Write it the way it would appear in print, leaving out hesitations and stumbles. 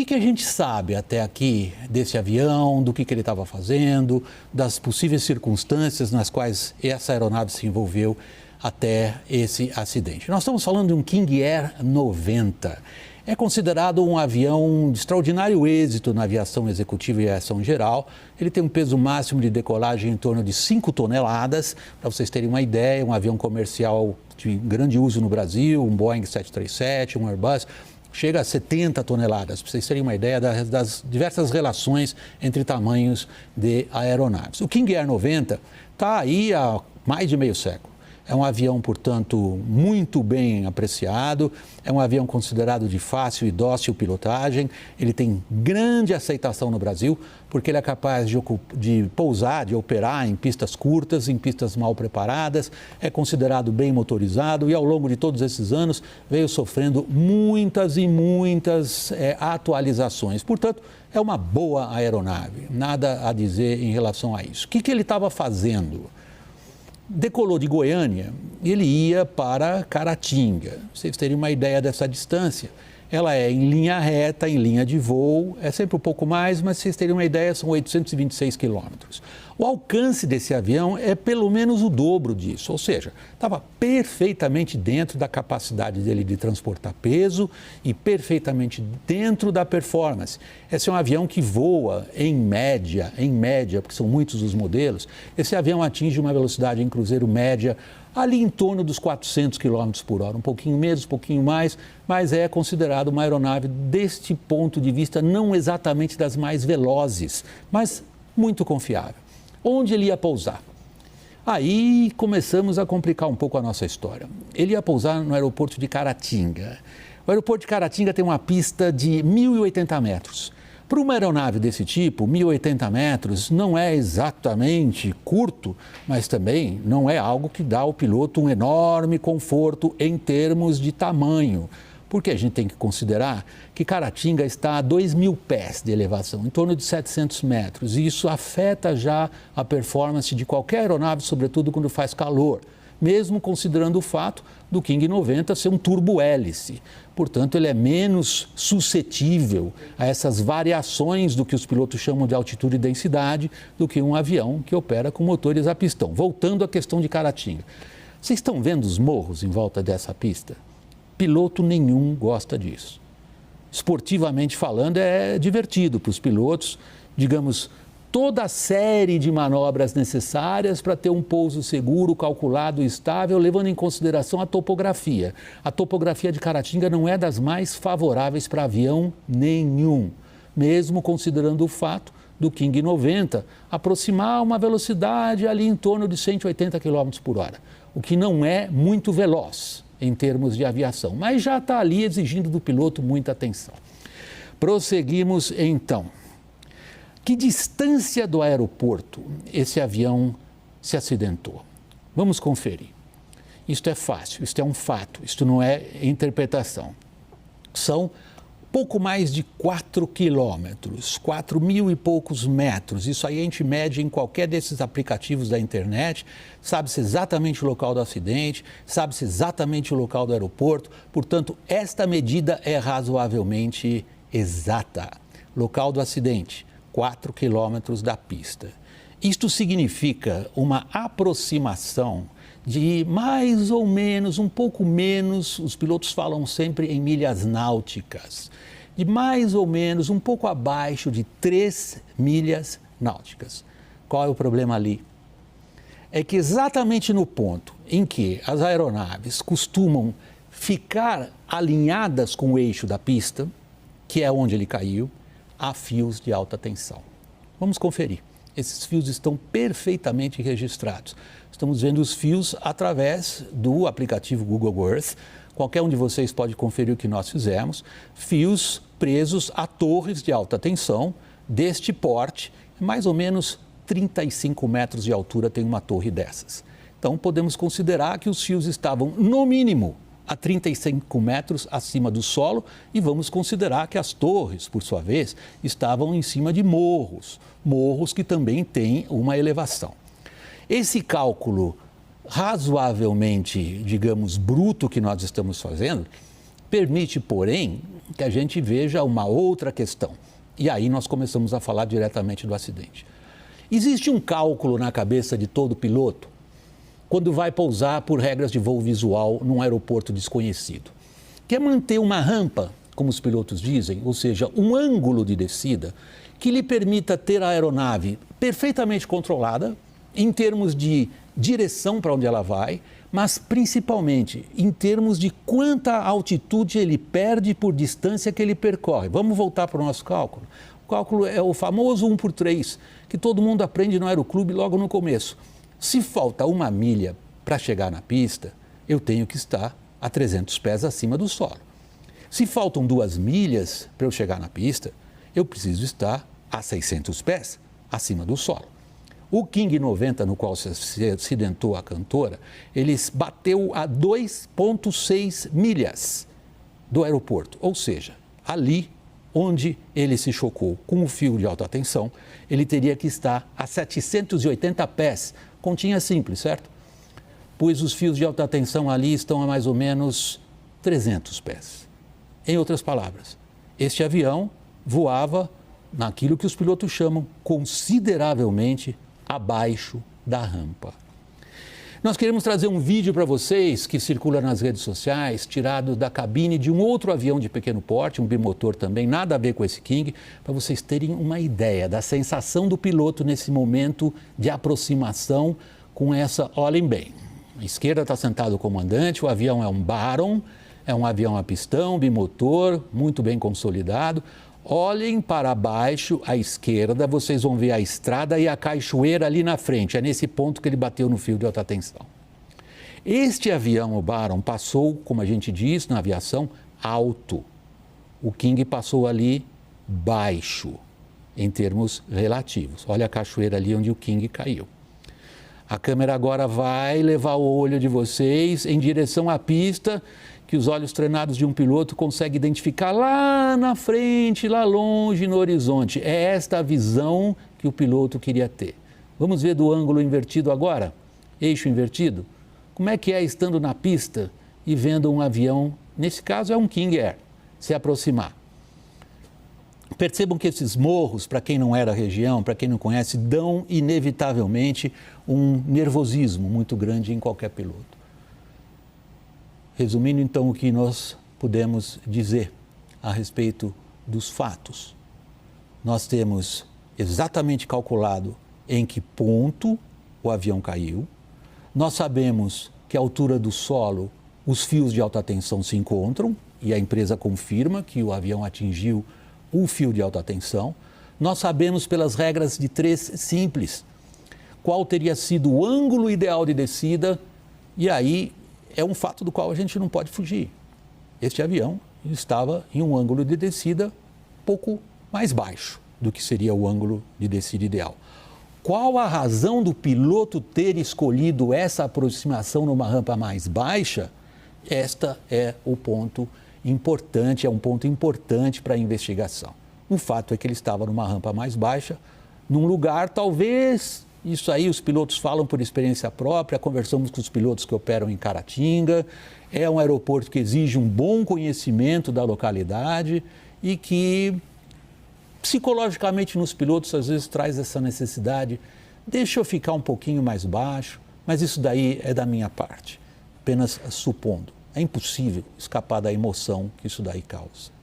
que a gente sabe até aqui desse avião, do que ele estava fazendo, das possíveis circunstâncias nas quais essa aeronave se envolveu até esse acidente? Nós estamos falando de um King Air 90. É considerado um avião de extraordinário êxito na aviação executiva e aviação geral. Ele tem um peso máximo de decolagem em torno de 5 toneladas. Para vocês terem uma ideia, um avião comercial de grande uso no Brasil, um Boeing 737, um Airbus, chega a 70 toneladas, para vocês terem uma ideia das diversas relações entre tamanhos de aeronaves. O King Air 90 está aí há mais de meio século. É um avião, portanto, muito bem apreciado, é um avião considerado de fácil e dócil pilotagem, ele tem grande aceitação no Brasil, porque ele é capaz de pousar, de operar em pistas curtas, em pistas mal preparadas, é considerado bem motorizado e ao longo de todos esses anos veio sofrendo muitas e muitas atualizações. Portanto, é uma boa aeronave, nada a dizer em relação a isso. O que ele estava fazendo? Decolou de Goiânia e ele ia para Caratinga. Vocês terem uma ideia dessa distância. Ela é em linha reta, em linha de voo, é sempre um pouco mais, mas vocês terem uma ideia, são 826 quilômetros. O alcance desse avião é pelo menos o dobro disso, ou seja, estava perfeitamente dentro da capacidade dele de transportar peso e perfeitamente dentro da performance. Esse é um avião que voa em média, porque são muitos os modelos, esse avião atinge uma velocidade em cruzeiro média ali em torno dos 400 km por hora, um pouquinho menos, um pouquinho mais, mas é considerado uma aeronave deste ponto de vista não exatamente das mais velozes, mas muito confiável. Onde ele ia pousar? Aí começamos a complicar um pouco a nossa história. Ele ia pousar no aeroporto de Caratinga. O aeroporto de Caratinga tem uma pista de 1.080 metros. Para uma aeronave desse tipo, 1.080 metros não é exatamente curto, mas também não é algo que dá ao piloto um enorme conforto em termos de tamanho. Porque a gente tem que considerar que Caratinga está a 2.000 pés de elevação, em torno de 700 metros, e isso afeta já a performance de qualquer aeronave, sobretudo quando faz calor, mesmo considerando o fato do King 90 ser um turbo-hélice. Portanto, ele é menos suscetível a essas variações do que os pilotos chamam de altitude e densidade do que um avião que opera com motores a pistão. Voltando à questão de Caratinga. Vocês estão vendo os morros em volta dessa pista? Piloto nenhum gosta disso. Esportivamente falando, é divertido para os pilotos, digamos, toda a série de manobras necessárias para ter um pouso seguro, calculado e estável, levando em consideração a topografia. A topografia de Caratinga não é das mais favoráveis para avião nenhum, mesmo considerando o fato do King 90 aproximar uma velocidade ali em torno de 180 km por hora, o que não é muito veloz em termos de aviação, mas já está ali exigindo do piloto muita atenção. Prosseguimos então. Que distância do aeroporto esse avião se acidentou? Vamos conferir. Isto é fácil, isto é um fato, isto não é interpretação. São pouco mais de 4 quilômetros, 4.000 e poucos metros. Isso aí a gente mede em qualquer desses aplicativos da internet, sabe-se exatamente o local do acidente, sabe-se exatamente o local do aeroporto. Portanto, esta medida é razoavelmente exata. Local do acidente, 4 quilômetros da pista. Isto significa uma aproximação de mais ou menos, um pouco menos, os pilotos falam sempre em milhas náuticas, de mais ou menos, um pouco abaixo de 3 milhas náuticas. Qual é o problema ali? É que exatamente no ponto em que as aeronaves costumam ficar alinhadas com o eixo da pista, que é onde ele caiu, há fios de alta tensão. Vamos conferir. Esses fios estão perfeitamente registrados. Estamos vendo os fios através do aplicativo Google Earth. Qualquer um de vocês pode conferir o que nós fizemos. Fios presos a torres de alta tensão deste porte, mais ou menos 35 metros de altura tem uma torre dessas. Então, podemos considerar que os fios estavam, no mínimo, a 35 metros acima do solo e vamos considerar que as torres, por sua vez, estavam em cima de morros que também têm uma elevação. Esse cálculo razoavelmente, digamos, bruto que nós estamos fazendo, permite, porém, que a gente veja uma outra questão. E aí nós começamos a falar diretamente do acidente. Existe um cálculo na cabeça de todo piloto quando vai pousar por regras de voo visual num aeroporto desconhecido, que é manter uma rampa, como os pilotos dizem, ou seja, um ângulo de descida que lhe permita ter a aeronave perfeitamente controlada em termos de direção para onde ela vai, mas principalmente em termos de quanta altitude ele perde por distância que ele percorre. Vamos voltar para o nosso cálculo. O cálculo é o famoso 1/3, que todo mundo aprende no aeroclube logo no começo. Se falta 1 milha para chegar na pista, eu tenho que estar a 300 pés acima do solo. Se faltam 2 milhas para eu chegar na pista, eu preciso estar a 600 pés acima do solo. O King 90, no qual se acidentou a cantora, ele bateu a 2,6 milhas do aeroporto, ou seja, ali onde ele se chocou com o fio de alta tensão, ele teria que estar a 780 pés. Continha simples, certo? Pois os fios de alta tensão ali estão a mais ou menos 300 pés. Em outras palavras, este avião voava naquilo que os pilotos chamam consideravelmente abaixo da rampa. Nós queremos trazer um vídeo para vocês que circula nas redes sociais, tirado da cabine de um outro avião de pequeno porte, um bimotor também, nada a ver com esse King, para vocês terem uma ideia da sensação do piloto nesse momento de aproximação com essa, olhem bem, à esquerda está sentado o comandante, o avião é um Baron, é um avião a pistão, bimotor, muito bem consolidado. Olhem para baixo, à esquerda, vocês vão ver a estrada e a cachoeira ali na frente. É nesse ponto que ele bateu no fio de alta tensão. Este avião, o Baron, passou, como a gente diz na aviação, alto. O King passou ali baixo, em termos relativos. Olha a cachoeira ali onde o King caiu. A câmera agora vai levar o olho de vocês em direção à pista, que os olhos treinados de um piloto conseguem identificar lá na frente, lá longe no horizonte. É esta a visão que o piloto queria ter. Vamos ver do ângulo invertido agora? Eixo invertido? Como é que é estando na pista e vendo um avião, nesse caso é um King Air, se aproximar? Percebam que esses morros, para quem não é da região, para quem não conhece, dão inevitavelmente um nervosismo muito grande em qualquer piloto. Resumindo, então, o que nós podemos dizer a respeito dos fatos. Nós temos exatamente calculado em que ponto o avião caiu. Nós sabemos que à altura do solo os fios de alta tensão se encontram e a empresa confirma que o avião atingiu o fio de alta tensão. Nós sabemos pelas regras de 3 simples qual teria sido o ângulo ideal de descida e aí é um fato do qual a gente não pode fugir. Este avião estava em um ângulo de descida pouco mais baixo do que seria o ângulo de descida ideal. Qual a razão do piloto ter escolhido essa aproximação numa rampa mais baixa? Esta é o ponto importante, é um ponto importante para a investigação. O fato é que ele estava numa rampa mais baixa, num lugar talvez... Isso aí os pilotos falam por experiência própria, conversamos com os pilotos que operam em Caratinga, é um aeroporto que exige um bom conhecimento da localidade e que psicologicamente nos pilotos às vezes traz essa necessidade, deixa eu ficar um pouquinho mais baixo, mas isso daí é da minha parte, apenas supondo. É impossível escapar da emoção que isso daí causa.